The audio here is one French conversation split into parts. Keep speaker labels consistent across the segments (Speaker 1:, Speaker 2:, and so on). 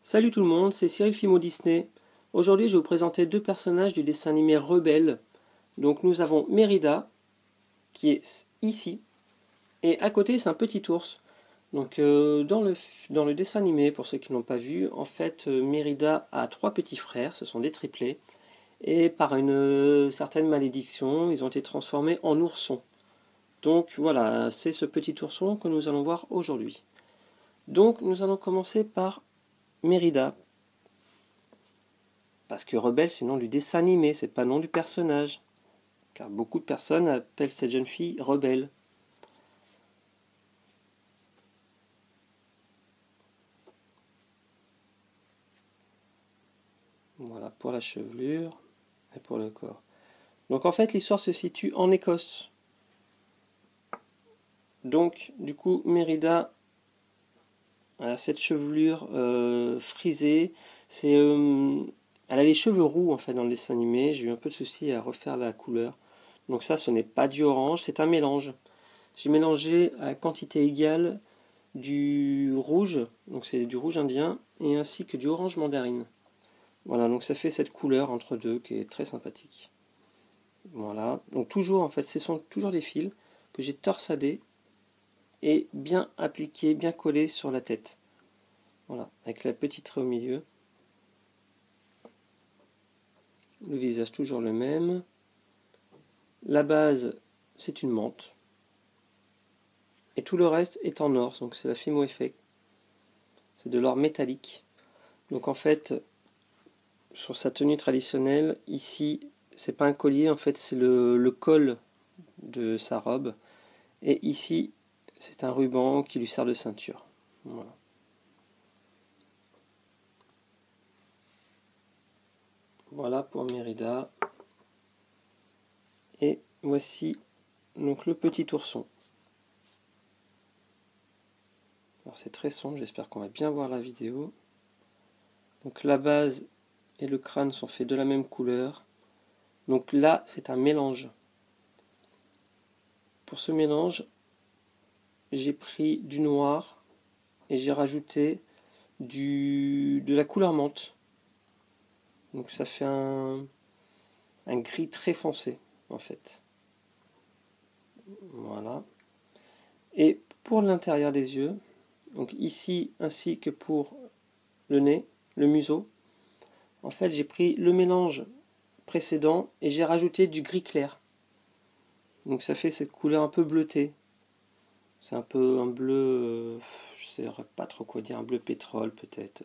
Speaker 1: Salut tout le monde, c'est Cyril Fimo Disney. Aujourd'hui, je vais vous présenter deux personnages du dessin animé Rebelle. Donc nous avons Mérida, qui est ici, et à côté c'est un petit ours. Donc dans le dessin animé, pour ceux qui ne l'ont pas vu, en fait Mérida a trois petits frères, ce sont des triplés, et par une certaine malédiction, ils ont été transformés en oursons. Donc voilà, c'est ce petit ourson que nous allons voir aujourd'hui. Donc nous allons commencer par Mérida. Parce que Rebelle, c'est le nom du dessin animé, c'est pas le nom du personnage. Car beaucoup de personnes appellent cette jeune fille Rebelle. Voilà pour la chevelure et pour le corps. Donc en fait, l'histoire se situe en Écosse. Donc, du coup, Mérida a cette chevelure frisée. Elle a les cheveux roux en fait dans le dessin animé. J'ai eu un peu de souci à refaire la couleur. Donc ça, ce n'est pas du orange, c'est un mélange. J'ai mélangé à quantité égale du rouge, donc c'est du rouge indien, et ainsi que du orange mandarine. Voilà, donc ça fait cette couleur entre deux qui est très sympathique. Voilà, donc toujours en fait, ce sont toujours des fils que j'ai torsadés et bien appliqués, bien collés sur la tête. Voilà, avec la petite raie au milieu. Le visage toujours le même. La base, c'est une menthe. Et tout le reste est en or, donc c'est la Fimo Effect. C'est de l'or métallique. Donc en fait, sur sa tenue traditionnelle, ici, c'est pas un collier, en fait, c'est le col de sa robe. Et ici, c'est un ruban qui lui sert de ceinture. Voilà. Voilà pour Mérida. Et voici donc le petit ourson. Alors c'est très sombre, j'espère qu'on va bien voir la vidéo. Donc la base et le crâne sont faits de la même couleur. Donc là, c'est un mélange. Pour ce mélange, j'ai pris du noir et j'ai rajouté de la couleur menthe. Donc ça fait un gris très foncé en fait. Voilà. Et pour l'intérieur des yeux, donc ici ainsi que pour le nez, le museau, en fait j'ai pris le mélange précédent et j'ai rajouté du gris clair. Donc ça fait cette couleur un peu bleutée. C'est un peu un bleu, je ne sais pas trop quoi dire, un bleu pétrole peut-être.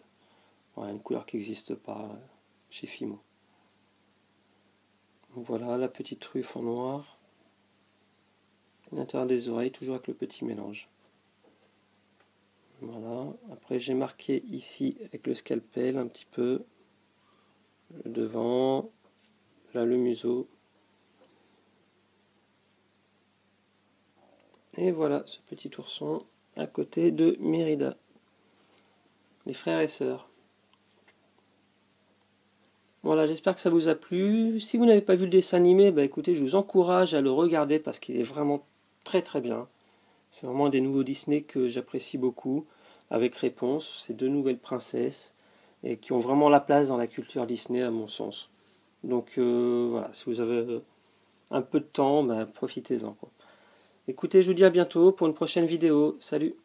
Speaker 1: Voilà, une couleur qui n'existe pas chez Fimo. Voilà la petite truffe en noir. L'intérieur des oreilles, toujours avec le petit mélange. Voilà. Après, j'ai marqué ici avec le scalpel un petit peu le devant, là le museau. Et voilà ce petit ourson à côté de Mérida, les frères et sœurs. Voilà, j'espère que ça vous a plu. Si vous n'avez pas vu le dessin animé, bah écoutez, je vous encourage à le regarder parce qu'il est vraiment très très bien. C'est vraiment un des nouveaux Disney que j'apprécie beaucoup, avec Réponse, ces deux nouvelles princesses, et qui ont vraiment la place dans la culture Disney à mon sens. Donc voilà, si vous avez un peu de temps, bah, profitez-en. Écoutez, je vous dis à bientôt pour une prochaine vidéo. Salut!